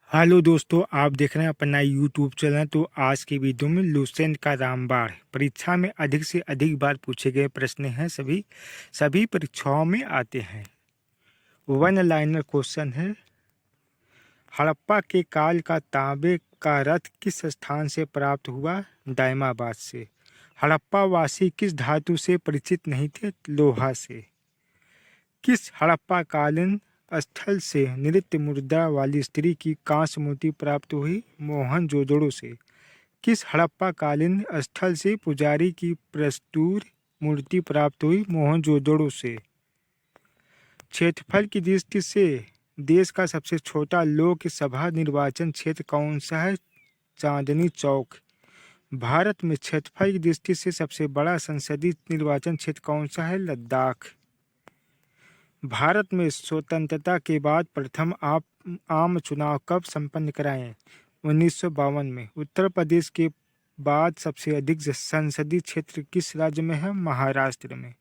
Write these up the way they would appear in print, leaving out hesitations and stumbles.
Hello दोस्तों, आप देख रहे हैं अपना यूट्यूब चैनल। तो आज की वीडियो में लुसेंट का रामबाण परीक्षा में अधिक से अधिक बार पूछे गए प्रश्न हैं। सभी परीक्षाओं में आते हैं। वन लाइनर क्वेश्चन है। हड़प्पा के काल का तांबे का रथ किस स्थान से प्राप्त हुआ? दायमाबाद से। हड़प्पा वासी किस धातु से परिचित नहीं थे? लोहा से। किस हड़प्पा कालीन स्थल से नृत्य मुद्रा वाली स्त्री की कांस्य मूर्ति प्राप्त हुई? मोहनजोदड़ो से। किस हड़प्पा कालीन स्थल से पुजारी की प्रस्तुर मूर्ति प्राप्त हुई? मोहनजोदड़ो से। क्षेत्रफल की दृष्टि से देश का सबसे छोटा लोकसभा निर्वाचन क्षेत्र कौन सा है? चांदनी चौक। भारत में क्षेत्रफल की दृष्टि से सबसे बड़ा संसदीय निर्वाचन क्षेत्र कौन सा है? लद्दाख। भारत में स्वतंत्रता के बाद प्रथम आम चुनाव कब संपन्न कराए? 1952 में। उत्तर प्रदेश के बाद सबसे अधिक संसदीय क्षेत्र किस राज्य में है? महाराष्ट्र में।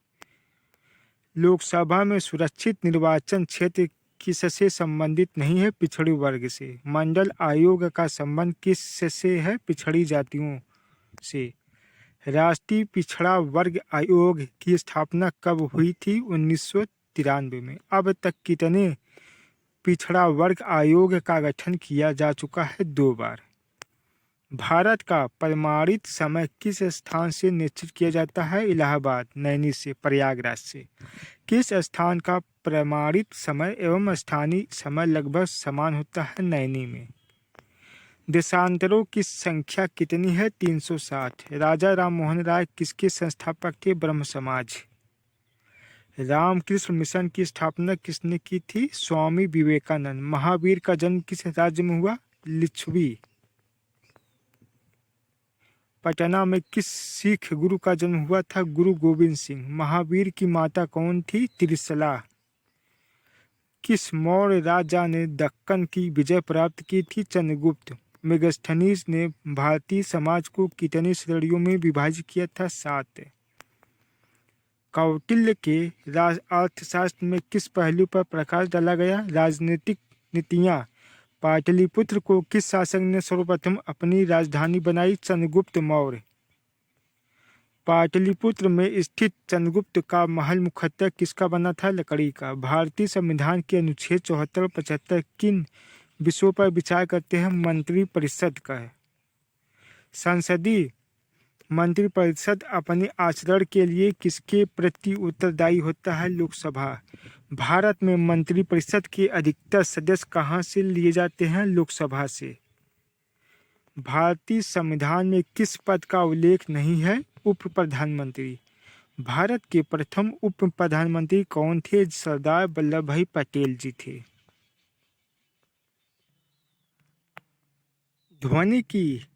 लोकसभा में सुरक्षित निर्वाचन क्षेत्र किससे संबंधित नहीं है? पिछड़े वर्ग से। मंडल आयोग का संबंध किससे है? पिछड़ी जातियों से। राष्ट्रीय पिछड़ा वर्ग आयोग की स्थापना कब हुई थी? 1993 में। अब तक कितने पिछड़ा वर्ग आयोग का गठन किया जा चुका है? 2 बार। भारत का प्रमाणित समय किस स्थान से निश्चित किया जाता है? इलाहाबाद, नैनी से, प्रयागराज से। किस स्थान का प्रमाणित समय एवं स्थानीय समय लगभग समान होता है? नैनी में। देशांतरों की संख्या कितनी है? 360। राजा राममोहन राय किसके संस्थापक थे? ब्रह्म समाज। रामकृष्ण मिशन की स्थापना किसने की थी? स्वामी विवेकानंद। महावीर का जन्म किस राज्य में हुआ? लिच्छवी। पटना में किस सिख गुरु का जन्म हुआ था? गुरु गोविंद सिंह। महावीर की माता कौन थी? त्रिशला। किस मौर्य राजा ने दक्कन की विजय प्राप्त की थी? चंद्रगुप्त। मेगास्थनीज ने भारतीय समाज को कितनी श्रेणियों में विभाजित किया था? 7। कौटिल्य के अर्थशास्त्र में किस पहलू पर प्रकाश डाला गया? राजनीतिक नीतियाँ। पाटलिपुत्र को किस शासक ने सर्वप्रथम अपनी राजधानी बनाई? चंद्रगुप्त मौर्य। पाटलिपुत्र में स्थित चंद्रगुप्त का महल मुख्यतः किसका बना था? लकड़ी का। भारतीय संविधान के अनुच्छेद 74 और 75 किन विषयों पर विचार करते हैं? मंत्रिपरिषद का है। संसदीय मंत्रिपरिषद अपने आचरण के लिए किसके प्रति उत्तरदायी होता है? लोकसभा। भारत में मंत्रिपरिषद के अधिकतर सदस्य कहाँ से लिए जाते हैं? लोकसभा से। भारतीय संविधान में किस पद का उल्लेख नहीं है? उप प्रधानमंत्री। भारत के प्रथम उप प्रधानमंत्री कौन थे? सरदार वल्लभ भाई पटेल जी थे। ध्वनि की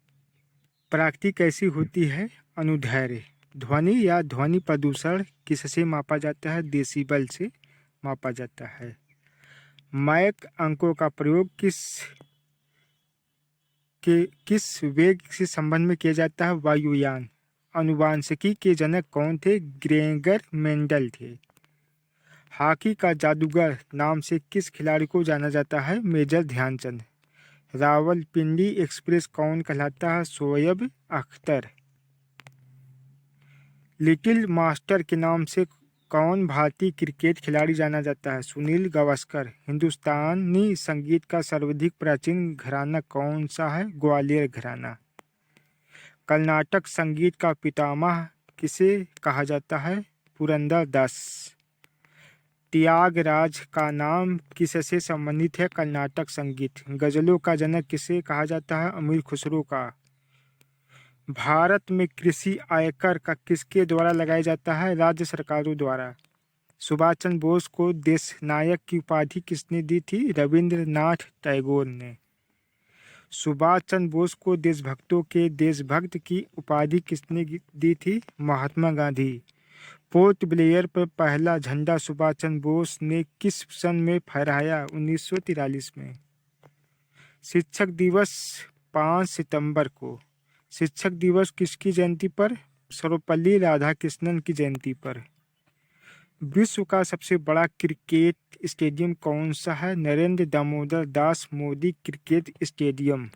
प्राकृति कैसी होती है? अनुदैर्ध्य। ध्वनि या ध्वनि प्रदूषण किससे मापा जाता है? डेसिबल से मापा जाता है। मैक अंकों का प्रयोग किस वेग से संबंध में किया जाता है? वायुयान। अनुवांशिकी के जनक कौन थे? ग्रेगर मेंडल थे। हॉकी का जादूगर नाम से किस खिलाड़ी को जाना जाता है? मेजर ध्यानचंद। रावलपिंडी एक्सप्रेस कौन कहलाता है? शोएब अख्तर। लिटिल मास्टर के नाम से कौन भारतीय क्रिकेट खिलाड़ी जाना जाता है? सुनील गावस्कर। हिंदुस्तानी संगीत का सर्वाधिक प्राचीन घराना कौन सा है? ग्वालियर घराना। कर्नाटक संगीत का पितामह किसे कहा जाता है? पुरंदरदास। त्यागराज का नाम किससे संबंधित है? कर्नाटक संगीत। गजलों का जनक किसे कहा जाता है? अमीर खुसरो का। भारत में कृषि आयकर का किसके द्वारा लगाया जाता है? राज्य सरकारों द्वारा। सुभाष चंद्र बोस को देश नायक की उपाधि किसने दी थी? रविंद्रनाथ टैगोर ने। सुभाष चंद्र बोस को देशभक्तों के देशभक्त की उपाधि किसने दी थी? महात्मा गांधी। पोर्ट ब्लेयर पर पहला झंडा सुभाष चंद्र बोस ने किस सन में फहराया? 1943 में। शिक्षक दिवस 5 सितंबर को। शिक्षक दिवस किसकी जयंती पर? सर्वपल्ली राधाकृष्णन की जयंती पर। विश्व का सबसे बड़ा क्रिकेट स्टेडियम कौन सा है? Narendra Damodar Das Modi cricket stadium.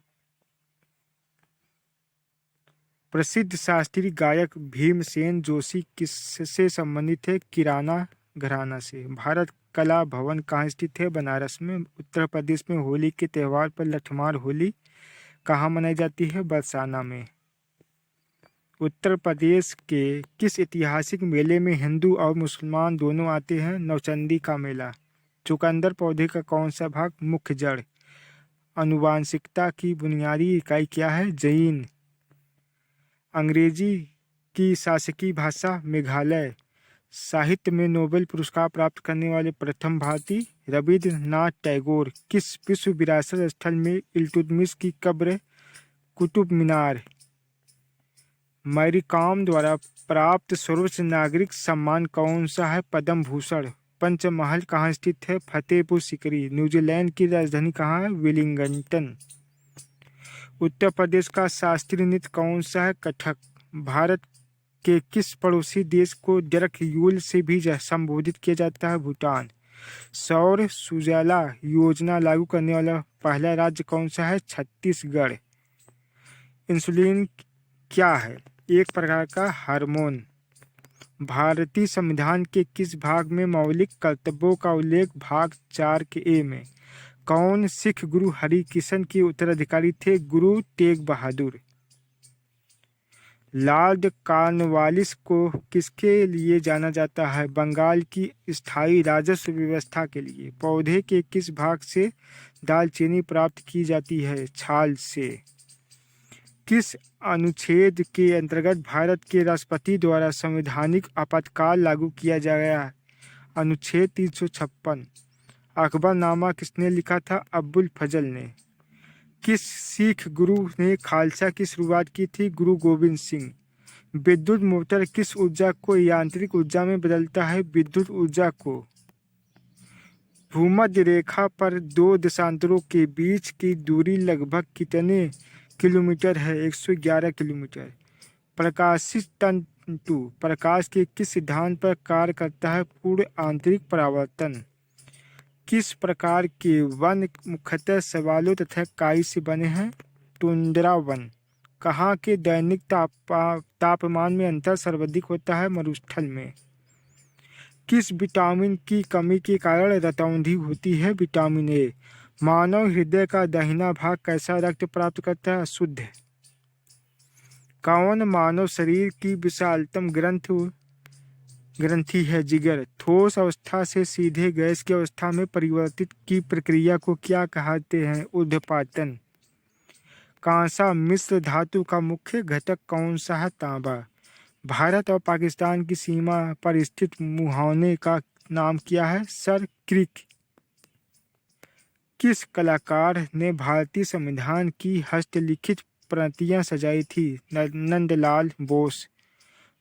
प्रसिद्ध शास्त्रीय गायक भीमसेन जोशी किससे संबंधित है? किराना घराना से। भारत कला भवन कहाँ स्थित है? बनारस में। उत्तर प्रदेश में होली के त्यौहार पर लठमार होली कहाँ मनाई जाती है? बरसाना में। उत्तर प्रदेश के किस ऐतिहासिक मेले में हिंदू और मुसलमान दोनों आते हैं? नौचंदी का मेला। चुकंदर पौधे का कौन सा भाग? मुख्य जड़। आनुवांशिकता की बुनियादी इकाई क्या है? जीन। अंग्रेजी की शासकीय भाषा मेघालय। साहित्य में नोबेल पुरस्कार प्राप्त करने वाले प्रथम भारतीय? रविंद्रनाथ टैगोर। किस विश्व विरासत स्थल में इल्तुतमिश की कब्र? कुतुब मीनार। मैरी कॉम द्वारा प्राप्त सर्वोच्च नागरिक सम्मान कौन सा है? पद्म भूषण। पंचमहल कहाँ स्थित है? फतेहपुर सीकरी। न्यूजीलैंड की राजधानी कहाँ है? वेलिंगटन। उत्तर प्रदेश का शास्त्रीय नृत्य कौन सा है? कथक। भारत के किस पड़ोसी देश को जरखयूल से भी संबोधित किया जाता है? भूटान। सौर सुजला योजना लागू करने वाला पहला राज्य कौन सा है? छत्तीसगढ़। इंसुलिन क्या है? एक प्रकार का हार्मोन। भारतीय संविधान के किस भाग में मौलिक कर्तव्यों का उल्लेख? भाग 4 के ए में। कौन सिख गुरु हरिकृष्ण के उत्तराधिकारी थे? गुरु तेग बहादुर। लॉर्ड कॉर्नवालिस को किसके लिए जाना जाता है? बंगाल की स्थायी राजस्व व्यवस्था के लिए। पौधे के किस भाग से दालचीनी प्राप्त की जाती है? छाल से। किस अनुच्छेद के अंतर्गत भारत के राष्ट्रपति द्वारा संवैधानिक आपातकाल लागू किया गया? अनुच्छेद 356। अकबरनामा किसने लिखा था? अब्बुल फजल ने। किस सिख गुरु ने खालसा की शुरुआत की थी? गुरु गोविंद सिंह। विद्युत मोटर किस ऊर्जा को यांत्रिक ऊर्जा में बदलता है? विद्युत ऊर्जा को। भूमध्य रेखा पर दो देशांतरों के बीच की दूरी लगभग कितने किलोमीटर है? 111 किलोमीटर। प्रकाशित तंतु प्रकाश के किस सिद्धांत पर कार्य करता है? पूर्ण आंतरिक परावर्तन। किस प्रकार के वन मुख्यतः शैवालों तथा काई से बने हैं? Tundra one. कहाँ के दैनिक तापमान में अंतर सर्वाधिक होता है? मरुस्थल में। किस विटामिन की कमी के कारण रतौंधी होती है? Vitamin A. मानव हृदय का दाहिना भाग कैसा रक्त प्राप्त करता है? अशुद्ध। कौन मानव शरीर की विशालतम ग्रंथि है? जिगर। ठोस अवस्था से सीधे गैस की अवस्था में परिवर्तित की प्रक्रिया को क्या कहते हैं? ऊर्ध्वपातन। कांसा मिश्र धातु का मुख्य घटक कौन सा है? तांबा। भारत और पाकिस्तान की सीमा पर स्थित मुहाने का नाम क्या है? Sir creek. किस कलाकार ने भारतीय संविधान की हस्तलिखित प्रतियां सजाई थी? नंदलाल बोस।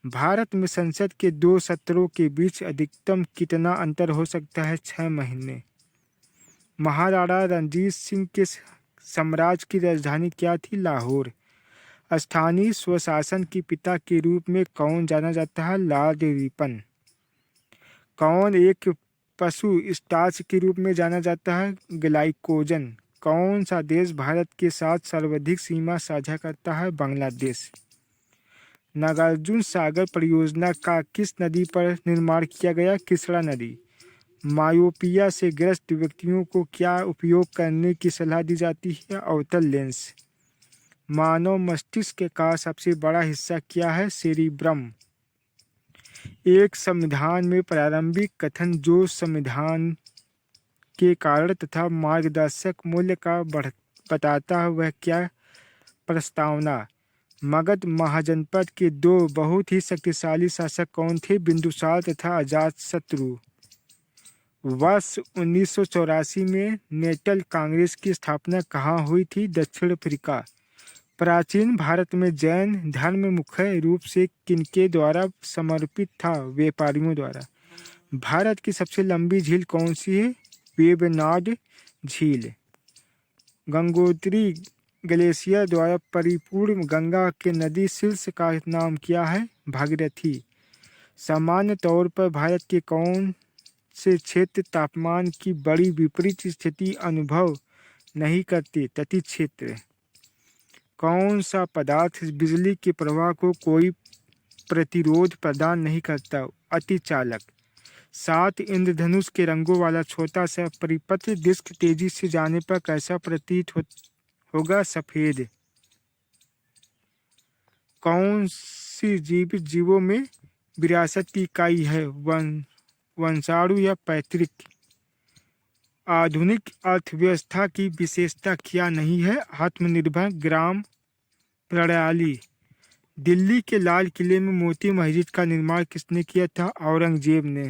भारत में संसद के दो सत्रों के बीच अधिकतम कितना अंतर हो सकता है? 6 महीने। महाराणा रणजीत सिंह के साम्राज्य की राजधानी क्या थी? लाहौर। स्थानीय स्वशासन के पिता के रूप में कौन जाना जाता है? Lord Ripon. कौन एक पशु स्टार्च के रूप में जाना जाता है? ग्लाइकोजन। कौन सा देश भारत के साथ सर्वाधिक सीमा साझा करता है? बांग्लादेश। नागार्जुन सागर परियोजना का किस नदी पर निर्माण किया गया? कृष्णा नदी। मायोपिया से ग्रस्त व्यक्तियों को क्या उपयोग करने की सलाह दी जाती है? अवतल लेंस। मानव मस्तिष्क का सबसे बड़ा हिस्सा क्या है? सेरिब्रम। एक संविधान में प्रारंभिक कथन जो संविधान के कारण तथा मार्गदर्शक मूल्य का बताता है वह क्या? प्रस्तावना। मगध महाजनपद के दो बहुत ही शक्तिशाली शासक कौन थे? बिंदुसार तथा अजातशत्रु। वर्ष 1984 में नेशनल कांग्रेस की स्थापना कहाँ हुई थी? दक्षिण अफ्रीका। प्राचीन भारत में जैन धर्म मुख्य रूप से किनके द्वारा समर्पित था? व्यापारियों द्वारा। भारत की सबसे लंबी झील कौन सी है? वेबनाड झील। गंगोत्री ग्लेशियर द्वारा परिपूर्ण गंगा के नदी शीर्ष का नाम क्या है? भागीरथी। सामान्य तौर पर भारत के कौन से क्षेत्र तापमान की बड़ी विपरीत स्थिति अनुभव नहीं करते? तटीय क्षेत्र। कौन सा पदार्थ बिजली के प्रवाह को कोई प्रतिरोध प्रदान नहीं करता? अतिचालक। 7 इंद्रधनुष के रंगों वाला छोटा सा परिपत्र डिस्क तेजी से जाने पर कैसा प्रतीत होगा? सफेद। कौन सी जीवित जीवों में विरासत की इकाई है? वंशाणु या पैतृक? आधुनिक अर्थव्यवस्था की विशेषता क्या नहीं है? आत्मनिर्भर ग्राम प्रणाली। दिल्ली के लाल किले में मोती मस्जिद का निर्माण किसने किया था? औरंगजेब ने।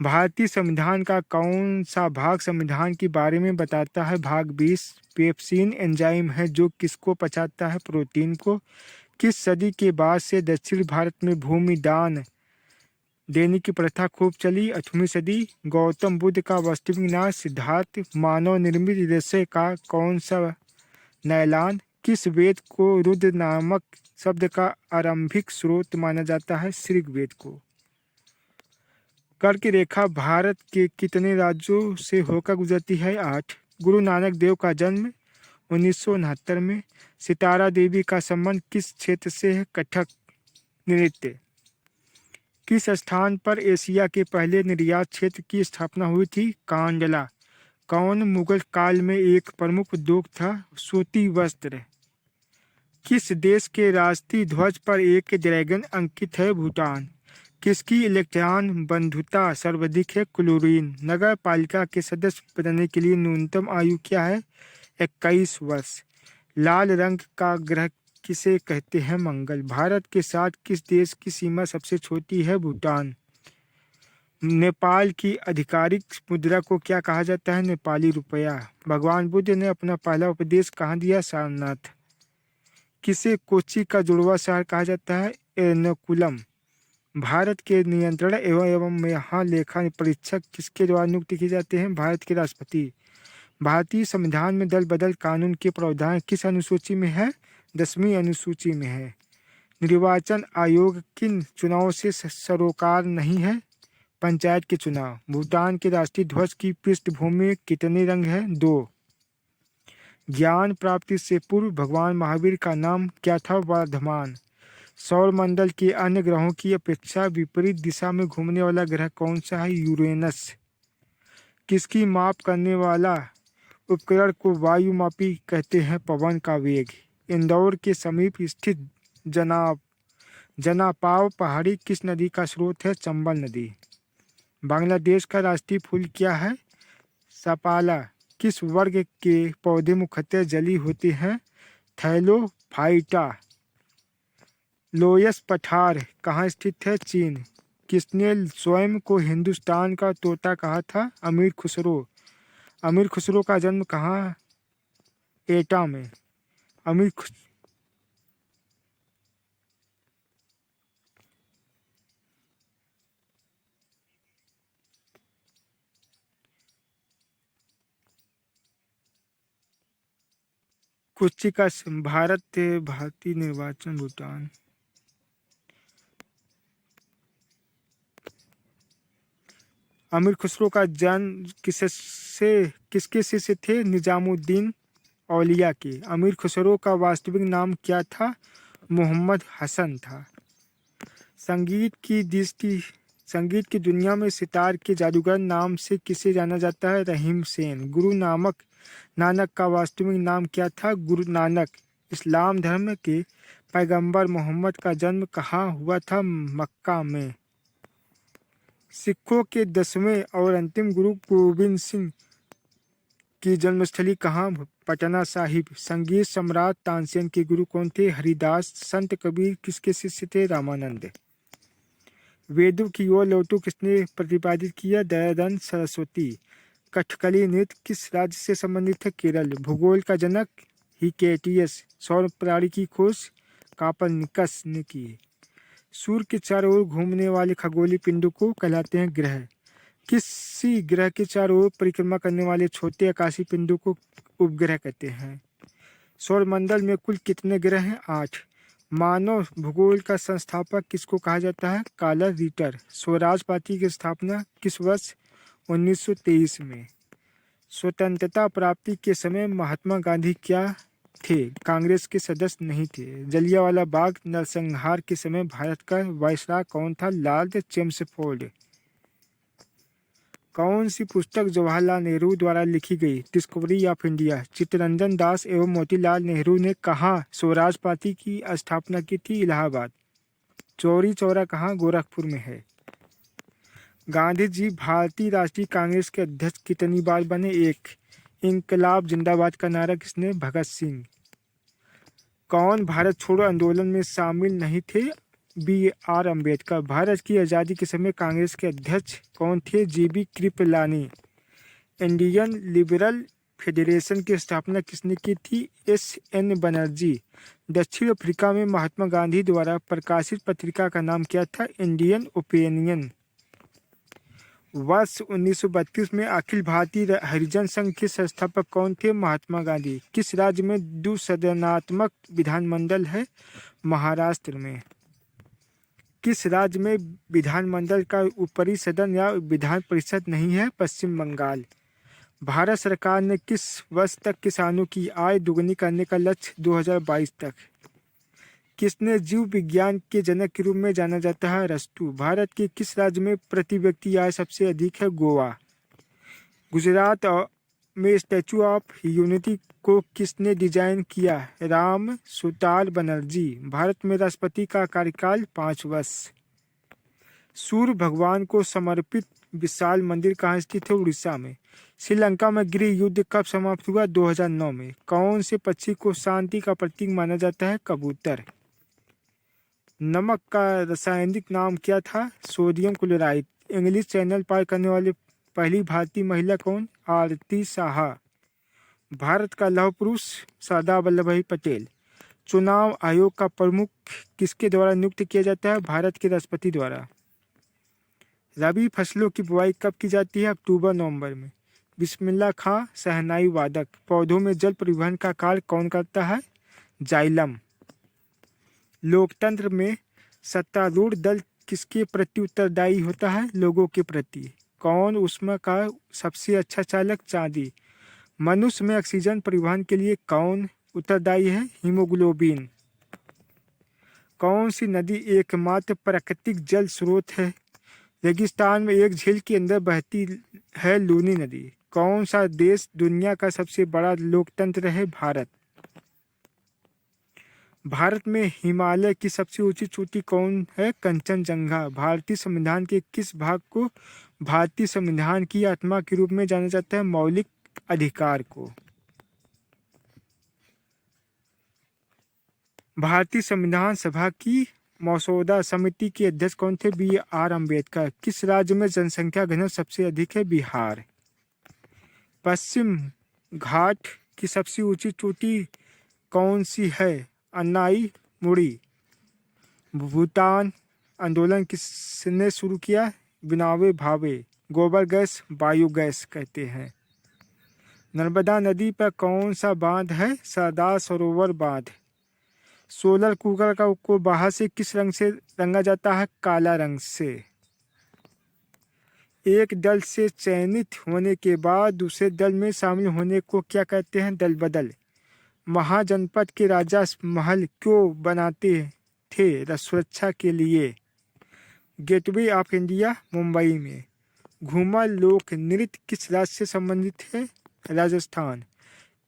भारतीय संविधान का कौन सा भाग संविधान के बारे में बताता है? भाग 20। पेप्सिन एंजाइम है जो किसको पचाता है? प्रोटीन को। किस सदी के बाद से दक्षिण भारत में भूमि दान देने की प्रथा खूब चली? 8वीं सदी। गौतम बुद्ध का वास्तविक नाम सिद्धार्थ। मानव निर्मित हृदय का कौन सा नैलान? किस वेद को रुद्र नामक शब्द का आरंभिक स्रोत माना जाता है? ऋग्वेद को। कर्क रेखा भारत के कितने राज्यों से होकर गुजरती है? 8। गुरु नानक देव का जन्म 1969 में। सितारा देवी का संबंध किस क्षेत्र से है? कथक नृत्य। किस स्थान पर एशिया के पहले निर्यात क्षेत्र की स्थापना हुई थी? कांडला। कौन मुगल काल में एक प्रमुख उद्योग था? सूती वस्त्र। किस देश के राष्ट्रीय ध्वज पर एक ड्रैगन अंकित है? भूटान। किसकी इलेक्ट्रॉन बंधुता सर्वाधिक है? क्लोरीन। नगर पालिका के सदस्य बनने के लिए न्यूनतम आयु क्या है? 21 वर्ष। लाल रंग का ग्रह किसे कहते हैं? मंगल। भारत के साथ किस देश की सीमा सबसे छोटी है? भूटान। नेपाल की आधिकारिक मुद्रा को क्या कहा जाता है? नेपाली रुपया। भगवान बुद्ध ने अपना पहला उपदेश कहाँ दिया? सारनाथ। किसे कोच्चि का जुड़वा शहर कहा जाता है? एर्नाकुलम। भारत के नियंत्रण एवं महालेखा परीक्षक किसके द्वारा नियुक्त किए जाते हैं? भारत के राष्ट्रपति। भारतीय संविधान में दल बदल कानून के प्रावधान किस अनुसूची में है? 10वीं अनुसूची में है। निर्वाचन आयोग किन चुनावों से सरोकार नहीं है? पंचायत के चुनाव। भूटान के राष्ट्रीय ध्वज की पृष्ठभूमि कितने रंग है? 2। ज्ञान प्राप्ति से पूर्व भगवान महावीर का नाम क्या था? वर्धमान। सौर मंडल के अन्य ग्रहों की अपेक्षा विपरीत दिशा में घूमने वाला ग्रह कौन सा है? यूरेनस। किसकी माप करने वाला उपकरण को वायुमापी कहते हैं? पवन का वेग। इंदौर के समीप स्थित जनापाव पहाड़ी किस नदी का स्रोत है? चंबल नदी। बांग्लादेश का राष्ट्रीय फूल क्या है? सपाला। किस वर्ग के पौधे मुख्यतः जली होते हैं? थैलोफाइटा। लोयस पठार कहाँ स्थित है? चीन। किसने स्वयं को हिंदुस्तान का तोता कहा था? अमीर खुसरो। अमीर खुसरो का जन्म कहाँ? एटा में। कोच्चि का भारतीय निर्वाचन। भूटान। अमीर खुसरो का जन्म किसके शिष्य थे? निजामुद्दीन औलिया के। अमीर खुसरो का वास्तविक नाम क्या था? मोहम्मद हसन था। संगीत की दुनिया में सितार के जादूगर नाम से किसे जाना जाता है? रहीम सेन। गुरु नानक का वास्तविक नाम क्या था? गुरु नानक। इस्लाम धर्म के पैगंबर मोहम्मद का जन्म कहाँ हुआ था? मक्का में। सिखों के 10वें और अंतिम गुरु गोबिंद सिंह की जन्मस्थली कहाँ? पटना साहिब। संगीत सम्राट तानसेन के गुरु कौन थे? हरिदास। संत कबीर किसके शिष्य थे? रामानंद। वेदों की ओर लौटो किसने प्रतिपादित किया? दयानंद सरस्वती। कथकली नृत्य किस राज्य से संबंधित है? केरल। भूगोल का जनक हिकेटियस। सौर प्रणाली की खोज कापरनिकस ने की। सूर्य के चारों ओर घूमने वाले खगोलीय पिंडों को कहलाते हैं ग्रह। किसी ग्रह के चारों ओर परिक्रमा करने वाले छोटे आकाशीय पिंडों को उपग्रह कहते हैं। सौर मंडल में कुल कितने ग्रह हैं? 8। मानव भूगोल का संस्थापक किसको कहा जाता है? Karl Ritter. स्वराज पार्टी की स्थापना किस वर्ष? 1923 में। स्वतंत्रता प्राप्ति के समय महात्मा गांधी क्या थे? कांग्रेस के सदस्य नहीं थे। जलियांवाला बाग नरसंहार के समय भारत का वायसराय कौन था? Lord Chelmsford. कौन सी पुस्तक जवाहरलाल नेहरू द्वारा लिखी गई? Discovery of India. Chittaranjan Das एवं मोतीलाल नेहरू ने कहाँ स्वराज पार्टी की स्थापना की थी? इलाहाबाद। चौरी चौरा कहाँ? गोरखपुर में है। गांधी जी भारतीय राष्ट्रीय कांग्रेस के अध्यक्ष कितनी बार बने? 1। इंकलाब जिंदाबाद का नारा किसने? भगत सिंह। कौन भारत छोड़ो आंदोलन में शामिल नहीं थे? BR अम्बेडकर। भारत की आज़ादी के समय कांग्रेस के अध्यक्ष कौन थे? JB Kripalani. Indian liberal federation की स्थापना किसने की थी? SN बनर्जी। दक्षिण अफ्रीका में महात्मा गांधी द्वारा प्रकाशित पत्रिका का नाम क्या था? Indian opinion. वर्ष 1932 में अखिल भारतीय हरिजन संघ के संस्थापक कौन थे? महात्मा गांधी। किस राज्य में द्विसदनात्मक विधानमंडल है? महाराष्ट्र में। किस राज्य में विधानमंडल का ऊपरी सदन या विधान परिषद नहीं है? पश्चिम बंगाल। भारत सरकार ने किस वर्ष तक किसानों की आय दोगुनी करने का लक्ष्य? 2022 तक। किसने जीव विज्ञान के जनक के रूप में जाना जाता है? अरस्तु। भारत के किस राज्य में प्रति व्यक्ति आय सबसे अधिक है? गोवा। गुजरात में स्टैचू ऑफ यूनिटी को किसने डिजाइन किया? राम सुतार बनर्जी। भारत में राष्ट्रपति का कार्यकाल 5 वर्ष। सूर्य भगवान को समर्पित विशाल मंदिर कहाँ स्थित है? उड़ीसा में। श्रीलंका में गृह युद्ध कब समाप्त हुआ? 2009 में। कौन से पक्षी को शांति का प्रतीक माना जाता है? कबूतर। नमक का रासायनिक नाम क्या था? Sodium chloride. इंग्लिश चैनल पार करने वाली पहली भारतीय महिला कौन? आरती साहा। भारत का लौह पुरुष? सरदार वल्लभ भाई पटेल। चुनाव आयोग का प्रमुख किसके द्वारा नियुक्त किया जाता है? भारत के राष्ट्रपति द्वारा। रबी फसलों की बुआई कब की जाती है? अक्टूबर-नवंबर में। बिस्मिल्लाह खां शहनाई वादक। पौधों में जल परिवहन का कार्य कौन करता है? जाइलम। लोकतंत्र में सत्तारूढ़ दल किसके प्रति उत्तरदायी होता है? लोगों के प्रति। कौन ऊष्मा का सबसे अच्छा चालक? चांदी। मनुष्य में ऑक्सीजन परिवहन के लिए कौन उत्तरदायी है? हीमोग्लोबिन। कौन सी नदी एकमात्र प्राकृतिक जल स्रोत है? रेगिस्तान में एक झील के अंदर बहती है लूनी नदी। कौन सा देश दुनिया का सबसे बड़ा लोकतंत्र है? भारत। भारत में हिमालय की सबसे ऊंची चोटी कौन है? कंचनजंगा। भारतीय संविधान के किस भाग को भारतीय संविधान की आत्मा के रूप में जाना जाता है? मौलिक अधिकार को। भारतीय संविधान सभा की मसौदा समिति के अध्यक्ष कौन थे? BR अम्बेडकर। किस राज्य में जनसंख्या घनत्व सबसे अधिक है? बिहार। पश्चिम घाट की सबसे ऊंची चोटी कौन सी है? अन्नाई मुड़ी। भूटान आंदोलन किसने शुरू किया? बिनावे भावे। गोबर गैस बायोगैस कहते हैं। नर्मदा नदी पर कौन सा बांध है? सरदार सरोवर बांध। सोलर कुकर को बाहर से किस रंग से रंगा जाता है? काला रंग से। एक दल से चयनित होने के बाद दूसरे दल में शामिल होने को क्या कहते हैं? दल बदल। महाजनपद के राजा महल क्यों बनाते थे? सुरक्षा के लिए। गेटवे ऑफ इंडिया मुंबई में। घूमर लोक नृत्य किस राज्य से संबंधित है? राजस्थान।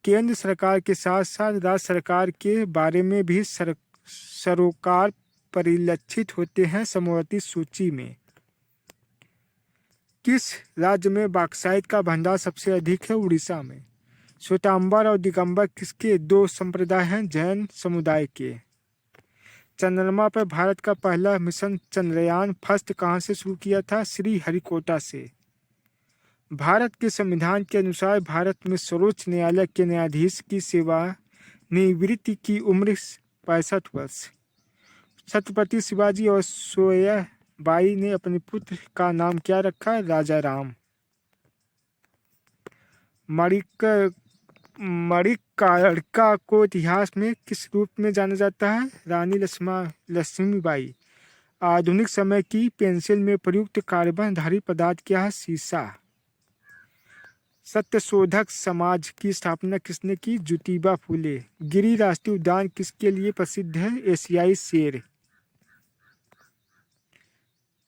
केंद्र सरकार के साथ साथ राज्य सरकार के बारे में भी सरोकार परिलक्षित होते हैं समवर्ती सूची में। किस राज्य में बॉक्साइट का भंडार सबसे अधिक है? उड़ीसा में। श्वेतांबर और दिगंबर किसके 2 संप्रदाय हैं? जैन समुदाय के। चंद्रमा पर भारत का पहला मिशन चंद्रयान फर्स्ट कहाँ से शुरू किया था? श्रीहरिकोटा से। भारत के संविधान के अनुसार भारत में सर्वोच्च न्यायालय के न्यायाधीश की सेवानिवृत्ति की उम्र 65 वर्ष। छत्रपति शिवाजी और सोयाबाई ने अपने पुत्र का नाम क्या रखा? राजा राम। मणिकर्णिका को इतिहास में किस रूप में जाना जाता है? रानी लक्ष्मीबाई। आधुनिक समय की पेंसिल में प्रयुक्त कार्बनधारी पदार्थ क्या है? सीसा। सत्यशोधक समाज की स्थापना किसने की? ज्योतिबा फूले। गिरि राष्ट्रीय उद्यान किसके लिए प्रसिद्ध है? एशियाई शेर।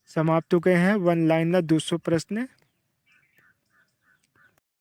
समाप्त हो गए हैं वन लाइनर 200 प्रश्न।